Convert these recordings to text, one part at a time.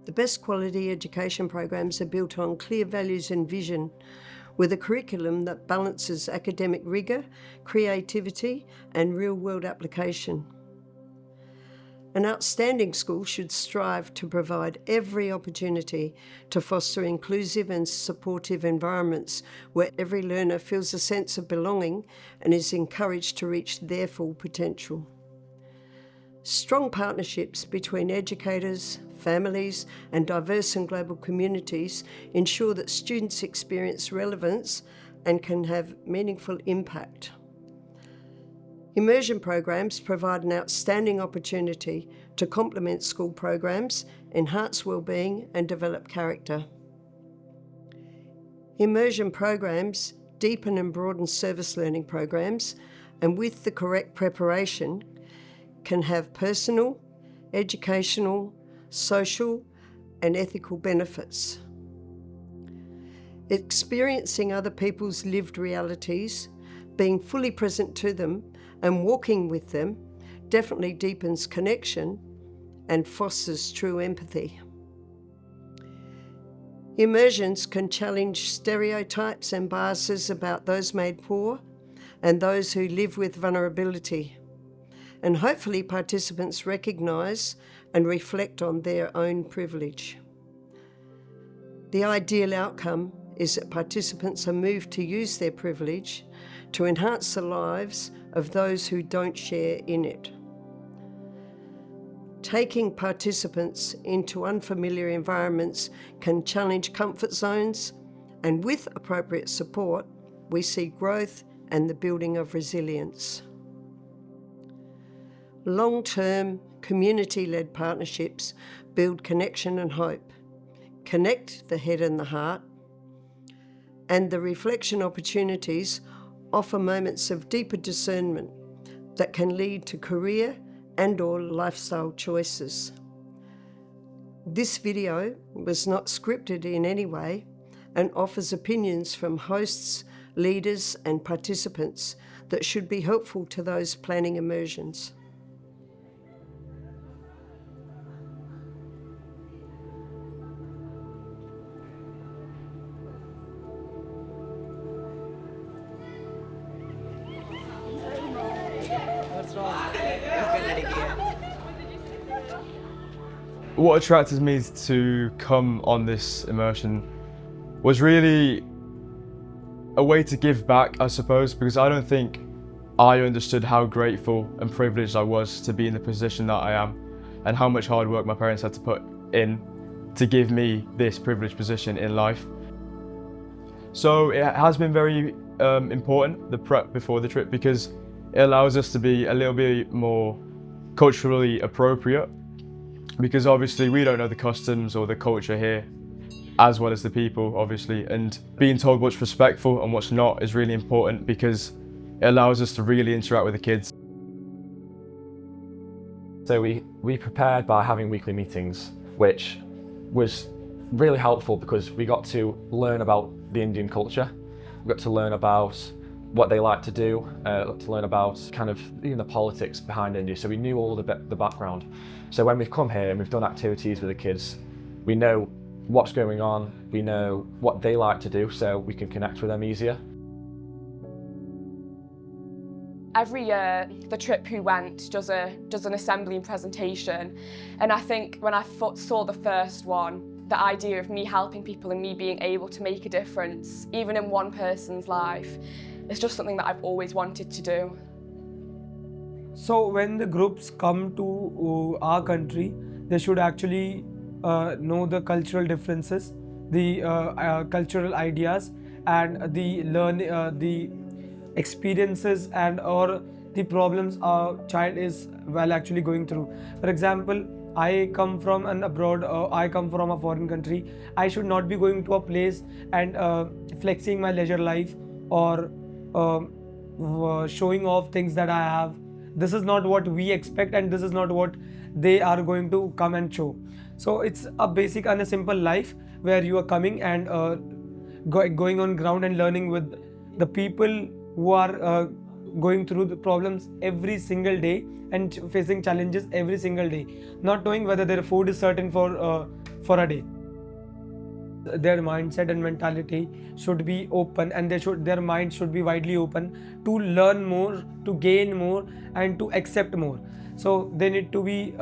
The best quality education programs are built on clear values and vision, with a curriculum that balances academic rigour, creativity and real-world application. An outstanding school should strive to provide every opportunity to foster inclusive and supportive environments where every learner feels a sense of belonging and is encouraged to reach their full potential. Strong partnerships between educators, families and diverse and global communities ensure that students experience relevance and can have meaningful impact. Immersion programs provide an outstanding opportunity to complement school programs, enhance wellbeing and develop character. Immersion programs deepen and broaden service learning programs, and with the correct preparation can have personal, educational, social and ethical benefits. Experiencing other people's lived realities, being fully present to them and walking with them definitely deepens connection and fosters true empathy. Immersions can challenge stereotypes and biases about those made poor and those who live with vulnerability, and hopefully participants recognise and reflect on their own privilege. The ideal outcome is that participants are moved to use their privilege to enhance the lives of those who don't share in it. Taking participants into unfamiliar environments can challenge comfort zones, and with appropriate support, we see growth and the building of resilience. Long-term, community-led partnerships build connection and hope, connect the head and the heart, and the reflection opportunities offer moments of deeper discernment that can lead to career and/or lifestyle choices. This video was not scripted in any way and offers opinions from hosts, leaders and participants that should be helpful to those planning immersions. What attracted me to come on this immersion was really a way to give back, I suppose, because I don't think I understood how grateful and privileged I was to be in the position that I am, and how much hard work my parents had to put in to give me this privileged position in life. So it has been very important, the prep before the trip, because it allows us to be a little bit more culturally appropriate, because obviously we don't know the customs or the culture here as well as the people, obviously, and being told what's respectful and what's not is really important because it allows us to really interact with the kids. So we prepared by having weekly meetings, which was really helpful because we got to learn about the Indian culture. We got to learn about what they like to do, to learn about kind of even the politics behind India. So we knew all the background. So when we've come here and we've done activities with the kids, we know what's going on, we know what they like to do, so we can connect with them easier. Every year, the trip who went does an assembly and presentation, and I think when I saw the first one, the idea of me helping people and me being able to make a difference, even in one person's life, is just something that I've always wanted to do. So when the groups come to our country, they should actually know the cultural differences, the cultural ideas, and the experiences and or the problems our child is actually going through. For example, I come from abroad, I come from a foreign country. I should not be going to a place and flexing my leisure life or showing off things that I have. This is not what we expect, and this is not what they are going to come and show. So it's a basic and a simple life where you are coming and going on ground and learning with the people who going through the problems every single day and facing challenges every single day, not knowing whether their food is certain for a day. Their mindset and mentality should be open, and their mind should be widely open to learn more, to gain more, and to accept more. So they need to be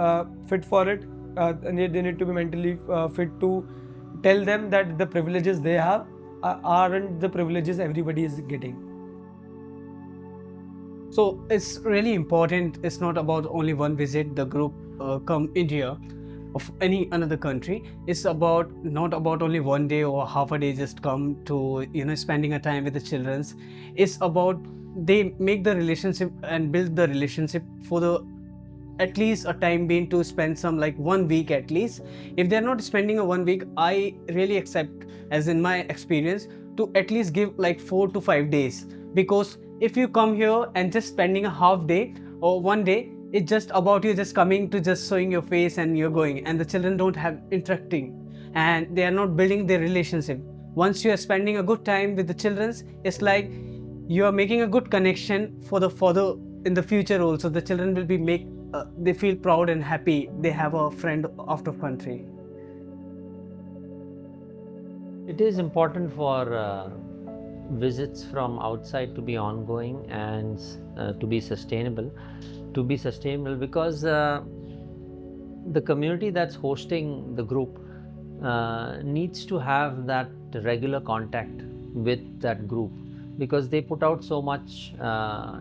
fit for it. They need to be mentally fit to tell them that the privileges they have aren't the privileges everybody is getting. So it's really important. It's not about only one visit. The group come India of any another country. It's about not about only one day or half a day just come to spending a time with the childrens. It's about they make the relationship and build the relationship for the at least a time being to spend some like 1 week at least. If they're not spending a 1 week, I really accept, as in my experience, to at least give like 4 to 5 days, because if you come here and just spending a half day or 1 day, it's just about you just coming to just showing your face and you're going, and the children don't have interacting and they are not building their relationship. Once you are spending a good time with the children, it's like you are making a good connection for the further in the future also. The children will be they feel proud and happy they have a friend out of country. It is important for visits from outside to be ongoing and to be sustainable. Because the community that's hosting the group needs to have that regular contact with that group, because they put out so much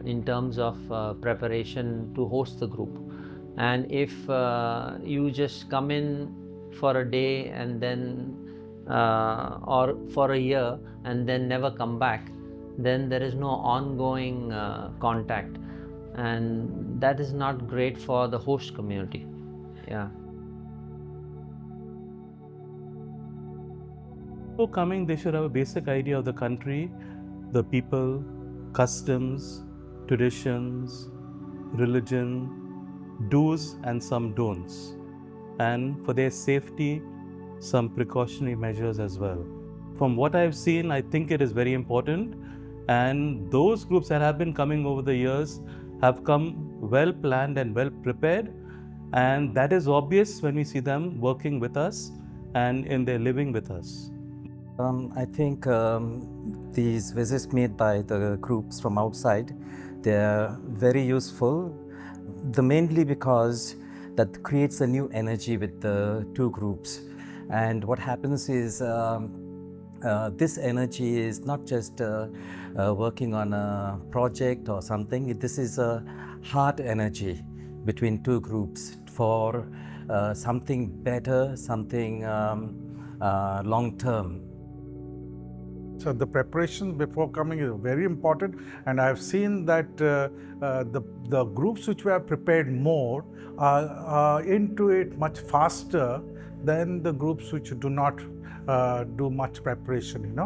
in terms of preparation to host the group. And if you just come in for a day and then or for a year and then never come back, then there is no ongoing contact, and that is not great for the host community. Yeah. Before coming, they should have a basic idea of the country, the people, customs, traditions, religion, do's and some don'ts, and for their safety, some precautionary measures as well. From what I've seen, I think it is very important, and those groups that have been coming over the years have come well planned and well prepared, and that is obvious when we see them working with us and in their living with us. I think these visits made by the groups from outside, they're very useful, mainly because that creates a new energy with the two groups. And what happens is this energy is not just working on a project or something. This is a heart energy between two groups for something better, something long-term. So the preparation before coming is very important, and I've seen that the groups which were prepared more are into it much faster than the groups which do not do much preparation,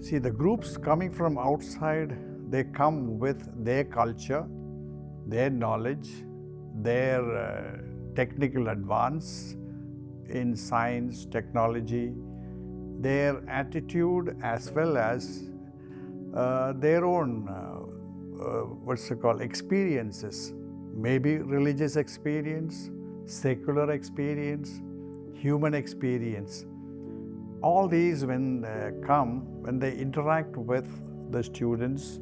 See, the groups coming from outside, they come with their culture, their knowledge, their technical advance in science, technology, their attitude, as well as their own experiences, maybe religious experience, secular experience, human experience. All these, when they interact with the students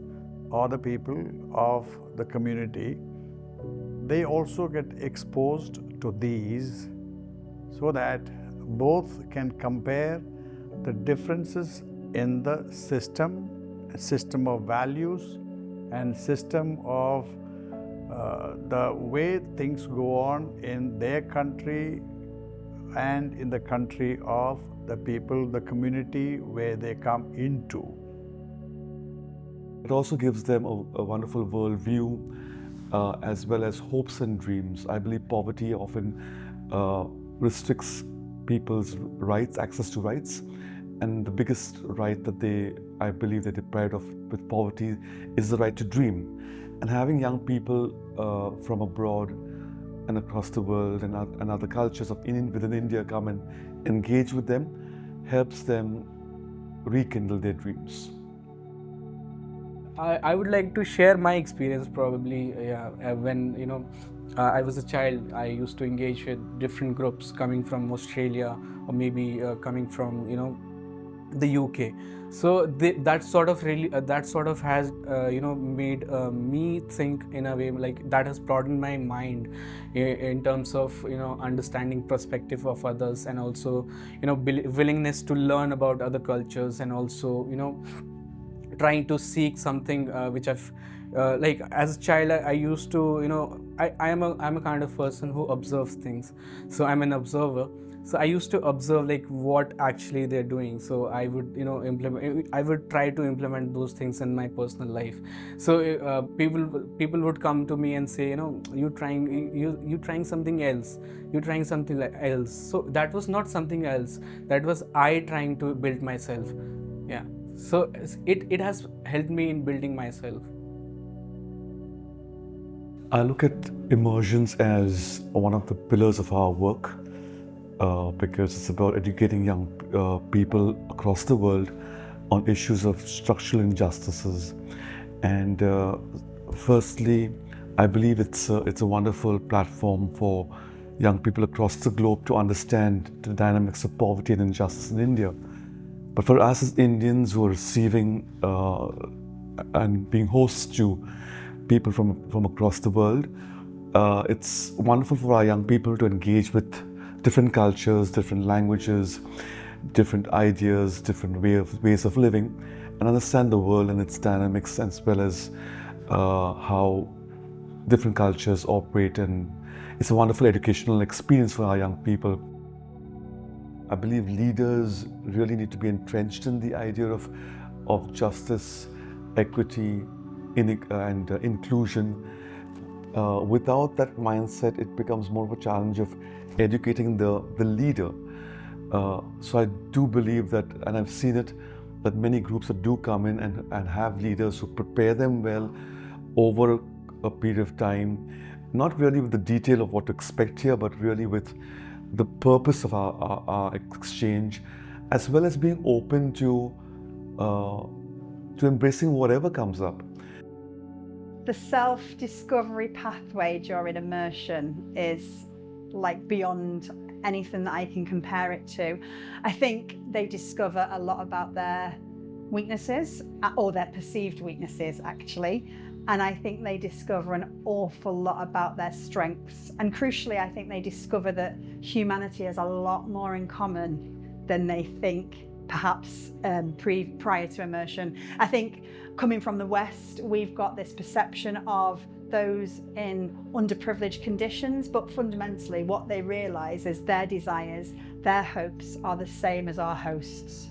or the people of the community, they also get exposed to these, so that both can compare the differences in the system of values and system of the way things go on in their country and in the country of the people, the community where they come into. It also gives them a wonderful worldview, as well as hopes and dreams. I believe poverty often restricts people's rights, access to rights, and the biggest right that I believe they're deprived of with poverty is the right to dream. And having young people from abroad and across the world and other cultures within India come and engage with them helps them rekindle their dreams. I would like to share my experience probably. When I was a child, I used to engage with different groups coming from Australia or maybe coming from the UK. So that sort of really that sort of has made me think in a way, like that has broadened my mind in terms of understanding perspective of others, and also willingness to learn about other cultures, and also trying to seek something which I've like as a child I used to I'm a kind of person who observes things, so I'm an observer. So I used to observe like what actually they're doing, so I would I would try to implement those things in my personal life. So people would come to me and say, you trying something else, you're trying something else. So that was not something else, that was I trying to build myself. Yeah, so it has helped me in building myself. I look at immersions as one of the pillars of our work because it's about educating young people across the world on issues of structural injustices. And firstly, I believe it's a wonderful platform for young people across the globe to understand the dynamics of poverty and injustice in India. But for us as Indians who are receiving and being hosts to people from across the world, it's wonderful for our young people to engage with different cultures, different languages, different ideas, different ways of living, and understand the world and its dynamics, as well as how different cultures operate. And it's a wonderful educational experience for our young people. I believe leaders really need to be entrenched in the idea of justice, equity, and inclusion. Without that mindset, it becomes more of a challenge of educating the leader. So I do believe that, and I've seen it, that many groups that do come in and have leaders who prepare them well over a period of time, not really with the detail of what to expect here, but really with the purpose of our exchange, as well as being open to embracing whatever comes up. The self-discovery pathway during immersion is like beyond anything that I can compare it to. I think they discover a lot about their weaknesses, or their perceived weaknesses actually, and I think they discover an awful lot about their strengths. And crucially, I think they discover that humanity has a lot more in common than they think, perhaps prior to immersion. I think coming from the West, we've got this perception of those in underprivileged conditions, but fundamentally what they realise is their desires, their hopes are the same as our hosts.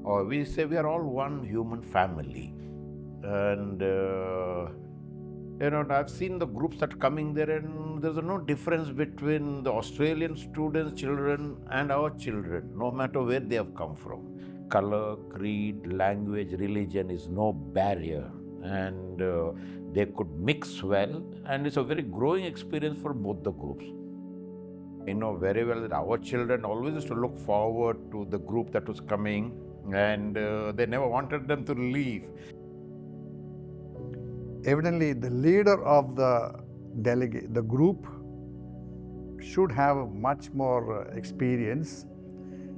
Or we say we are all one human family. And I've seen the groups that are coming there, and there's no difference between the Australian students, children, and our children, no matter where they have come from. Color, creed, language, religion is no barrier, and they could mix well, and it's a very growing experience for both the groups. I know very well that our children always used to look forward to the group that was coming, and they never wanted them to leave. Evidently, the leader of the group should have much more experience,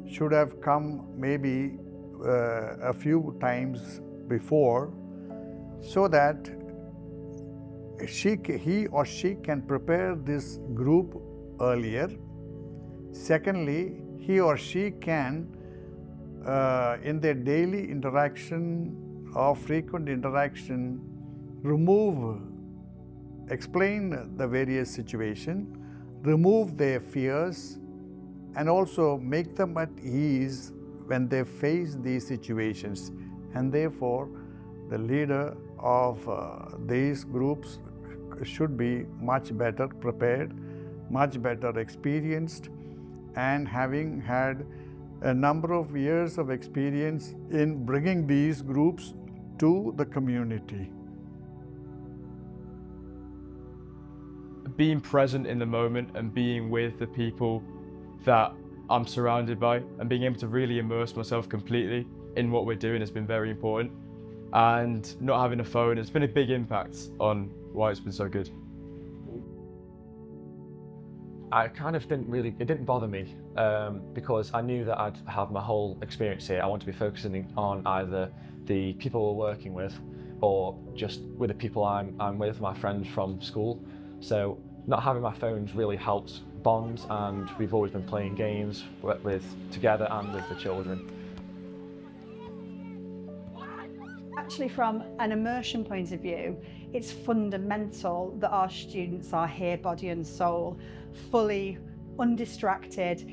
should have come maybe a few times before, so that he or she can prepare this group earlier. Secondly, he or she can, in their daily interaction or frequent interaction, explain the various situations, remove their fears, and also make them at ease when they face these situations. And therefore, the leader of these groups should be much better prepared, much better experienced, and having had a number of years of experience in bringing these groups to the community. Being present in the moment and being with the people that I'm surrounded by, and being able to really immerse myself completely in what we're doing has been very important. and not having a phone. It's been a big impact on why it's been so good. I kind of it didn't bother me because I knew that I'd have my whole experience here. I want to be focusing on either the people we're working with or just with the people I'm with, my friends from school. So not having my phones really helped bond, and we've always been playing games together and with the children. Actually, from an immersion point of view, it's fundamental that our students are here, body and soul, fully undistracted,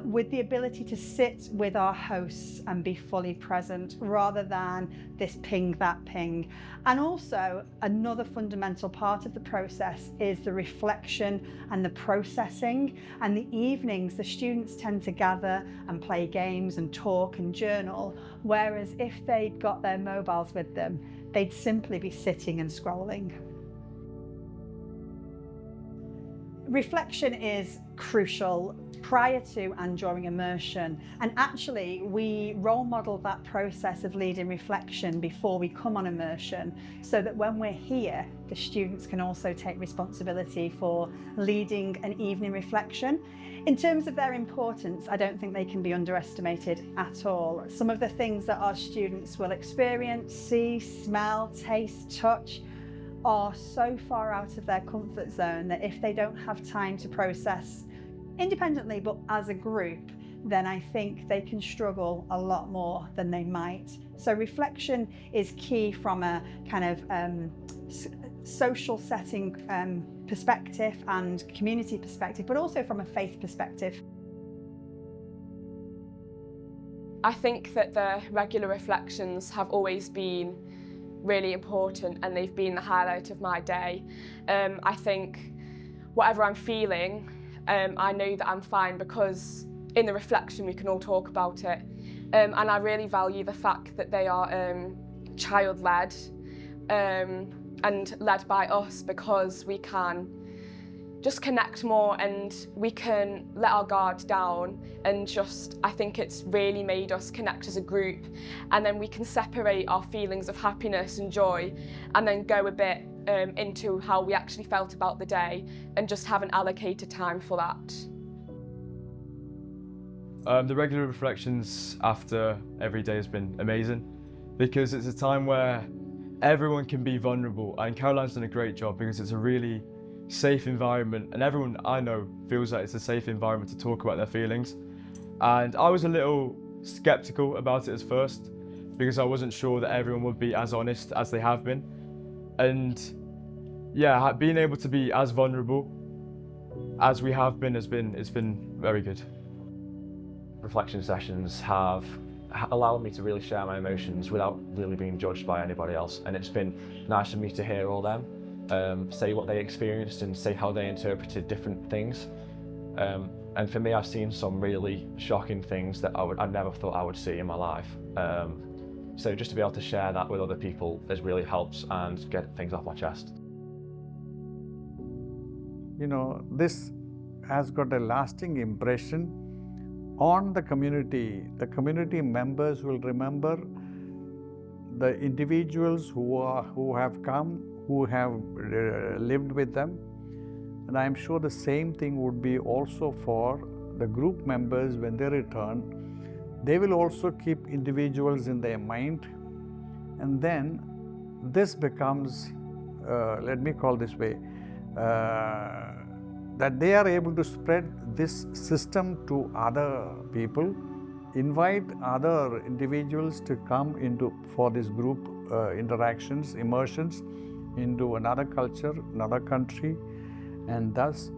with the ability to sit with our hosts and be fully present rather than this ping, that ping. And also, another fundamental part of the process is the reflection and the processing. And the evenings, the students tend to gather and play games and talk and journal, whereas if they'd got their mobiles with them, they'd simply be sitting and scrolling. Reflection is crucial prior to and during immersion, and actually we role model that process of leading reflection before we come on immersion, so that when we're here the students can also take responsibility for leading an evening reflection. In terms of their importance, I don't think they can be underestimated at all. Some of the things that our students will experience, see, smell, taste, touch are so far out of their comfort zone that if they don't have time to process independently but as a group, then I think they can struggle a lot more than they might. So reflection is key from a kind of social setting perspective and community perspective, but also from a faith perspective. I think that the regular reflections have always been really important, and they've been the highlight of my day. I think whatever I'm feeling, I know that I'm fine because in the reflection we can all talk about it. And I really value the fact that they are child-led and led by us, because we can just connect more and we can let our guard down, and just, I think it's really made us connect as a group, and then we can separate our feelings of happiness and joy and then go a bit into how we actually felt about the day and just have an allocated time for that. The regular reflections after every day has been amazing, because it's a time where everyone can be vulnerable, and Caroline's done a great job because it's a really safe environment, and everyone I know feels like it's a safe environment to talk about their feelings. And I was a little skeptical about it at first because I wasn't sure that everyone would be as honest as they have been. And yeah, being able to be as vulnerable as we have been it's been very good. Reflection sessions have allowed me to really share my emotions without really being judged by anybody else, and it's been nice for me to hear all them say what they experienced and say how they interpreted different things. And for me, I've seen some really shocking things that I never thought I would see in my life. So just to be able to share that with other people has really helped and get things off my chest. You know, this has got a lasting impression on the community. The community members will remember the individuals who have come, who have lived with them. And I'm sure the same thing would be also for the group members when they return. They will also keep individuals in their mind. And then this becomes, let me call this way, that they are able to spread this system to other people, invite other individuals to come for this group interactions, immersions into another culture, another country, and thus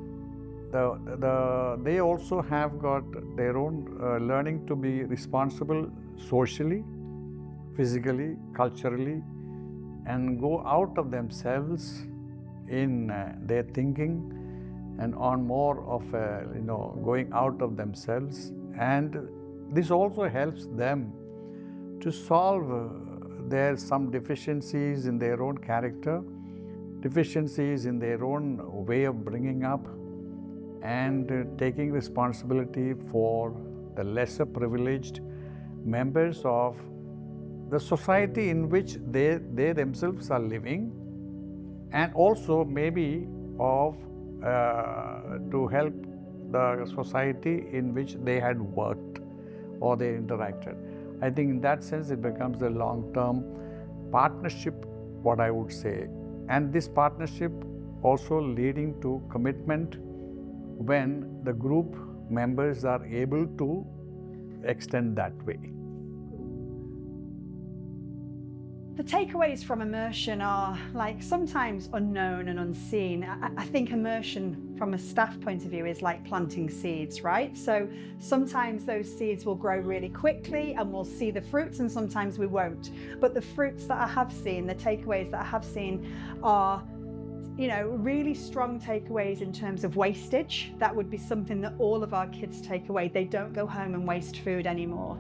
they also have got their own learning to be responsible socially, physically, culturally, and go out of themselves in their thinking and on more of going out of themselves. And this also helps them to solve some deficiencies in their own character, deficiencies in their own way of bringing up, and taking responsibility for the lesser privileged members of the society in which they themselves are living, and also maybe of to help the society in which they had worked or they interacted. I think in that sense it becomes a long-term partnership, what I would say, and this partnership also leading to commitment when the group members are able to extend that way. The takeaways from immersion are like sometimes unknown and unseen. I think immersion from a staff point of view is like planting seeds, right? So sometimes those seeds will grow really quickly and we'll see the fruits, and sometimes we won't. But the fruits that I have seen, the takeaways that I have seen are, you know, really strong takeaways in terms of wastage. That would be something that all of our kids take away. They don't go home and waste food anymore.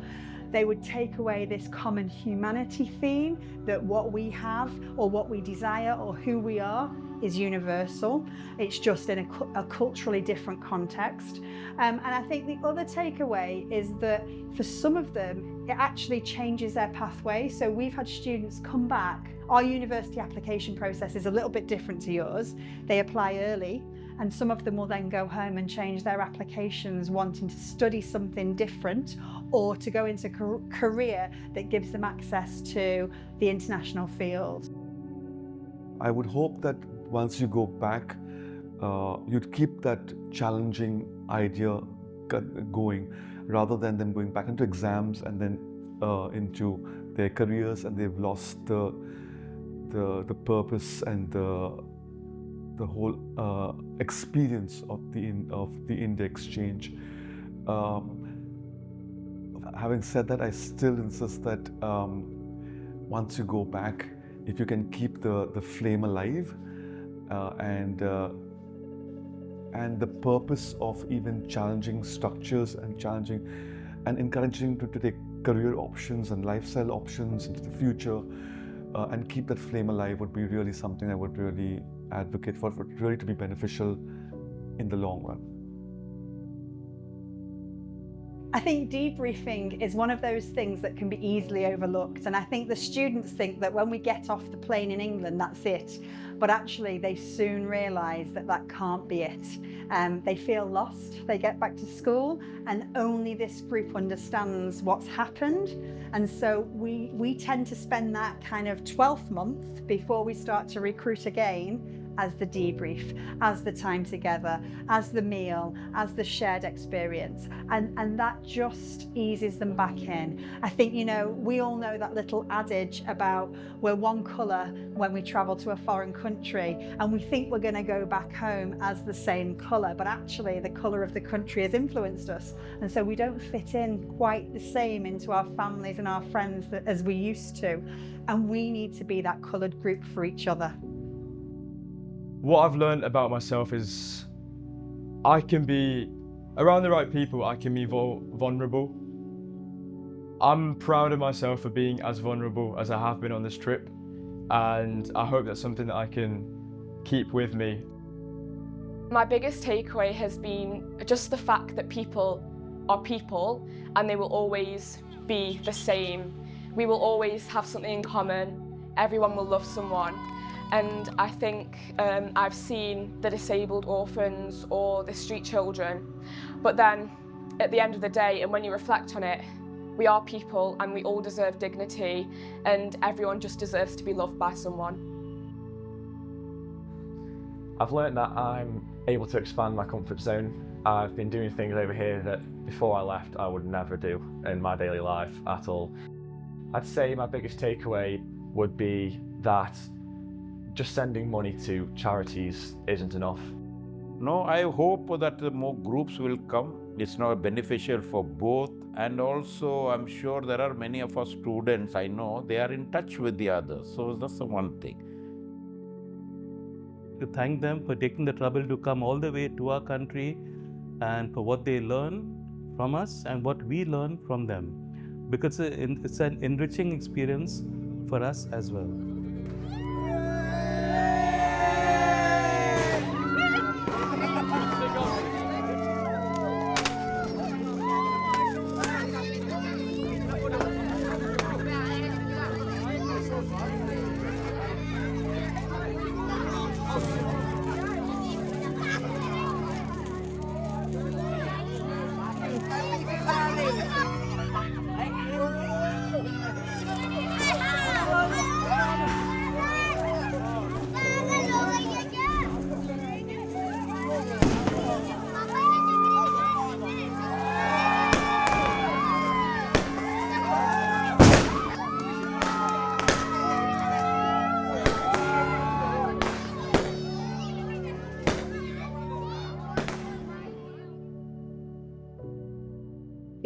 They would take away this common humanity theme that what we have or what we desire or who we are is universal. It's just in a culturally different context. And I think the other takeaway is that for some of them, it actually changes their pathway. So we've had students come back. Our university application process is a little bit different to yours. They apply early, and some of them will then go home and change their applications wanting to study something different or to go into a career that gives them access to the international field. I would hope that once you go back, you'd keep that challenging idea going, rather than them going back into exams and then into their careers, and they've lost the purpose and the whole experience of the India exchange. Having said that, I still insist that once you go back, if you can keep the flame alive and the purpose of even challenging structures and encouraging to take career options and lifestyle options into the future, and keep that flame alive would be really something I would really advocate for it really to be beneficial in the long run. I think debriefing is one of those things that can be easily overlooked, and I think the students think that when we get off the plane in England, that's it. But actually they soon realise that that can't be it. They feel lost, they get back to school, and only this group understands what's happened. And so we tend to spend that kind of 12th month before we start to recruit again as the debrief, as the time together, as the meal, as the shared experience. And that just eases them back in. I think, you know, we all know that little adage about we're one colour when we travel to a foreign country, and we think we're going to go back home as the same colour, but actually the colour of the country has influenced us. And so we don't fit in quite the same into our families and our friends as we used to. And we need to be that coloured group for each other. What I've learned about myself is I can be, around the right people, I can be vulnerable. I'm proud of myself for being as vulnerable as I have been on this trip, and I hope that's something that I can keep with me. My biggest takeaway has been just the fact that people are people and they will always be the same. We will always have something in common. Everyone will love someone. And I think I've seen the disabled orphans or the street children, but then at the end of the day, and when you reflect on it, we are people and we all deserve dignity, and everyone just deserves to be loved by someone. I've learned that I'm able to expand my comfort zone. I've been doing things over here that before I left I would never do in my daily life at all. I'd say my biggest takeaway would be that just sending money to charities isn't enough. No, I hope that more groups will come. It's now beneficial for both, and also I'm sure there are many of our students, I know, they are in touch with the others. So that's the one thing. To thank them for taking the trouble to come all the way to our country and for what they learn from us and what we learn from them, because it's an enriching experience for us as well.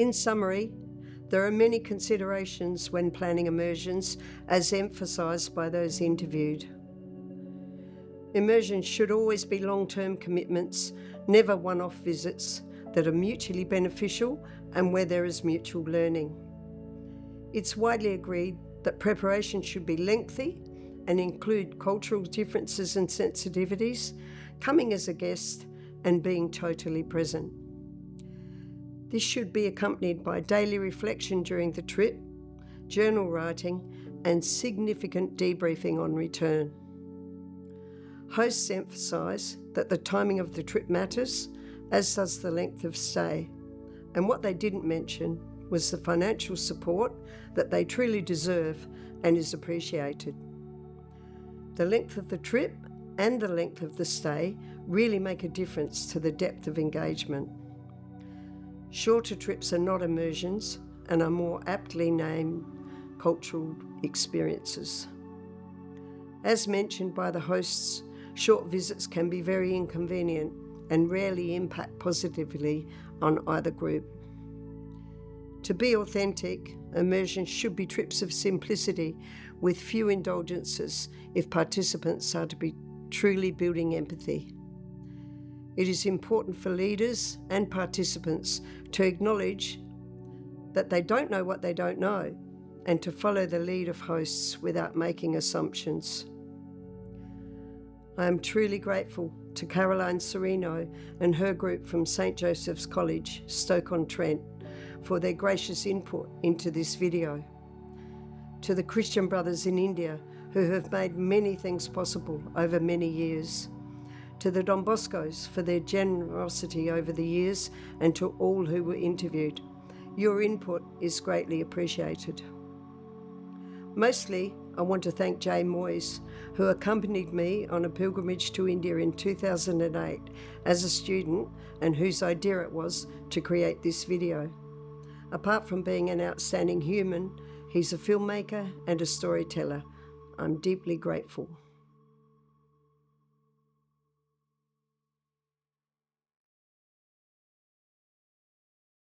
In summary, there are many considerations when planning immersions, as emphasised by those interviewed. Immersions should always be long-term commitments, never one-off visits that are mutually beneficial and where there is mutual learning. It's widely agreed that preparation should be lengthy and include cultural differences and sensitivities, coming as a guest and being totally present. This should be accompanied by daily reflection during the trip, journal writing, and significant debriefing on return. Hosts emphasise that the timing of the trip matters, as does the length of stay. And what they didn't mention was the financial support that they truly deserve and is appreciated. The length of the trip and the length of the stay really make a difference to the depth of engagement. Shorter trips are not immersions and are more aptly named cultural experiences. As mentioned by the hosts, short visits can be very inconvenient and rarely impact positively on either group. To be authentic, immersions should be trips of simplicity with few indulgences if participants are to be truly building empathy. It is important for leaders and participants to acknowledge that they don't know what they don't know and to follow the lead of hosts without making assumptions. I am truly grateful to Caroline Cirino and her group from St Joseph's College, Stoke-on-Trent, for their gracious input into this video. To the Christian brothers in India who have made many things possible over many years. To the Don Boscos for their generosity over the years, and to all who were interviewed. Your input is greatly appreciated. Mostly, I want to thank Jay Moyes, who accompanied me on a pilgrimage to India in 2008 as a student and whose idea it was to create this video. Apart from being an outstanding human, he's a filmmaker and a storyteller. I'm deeply grateful.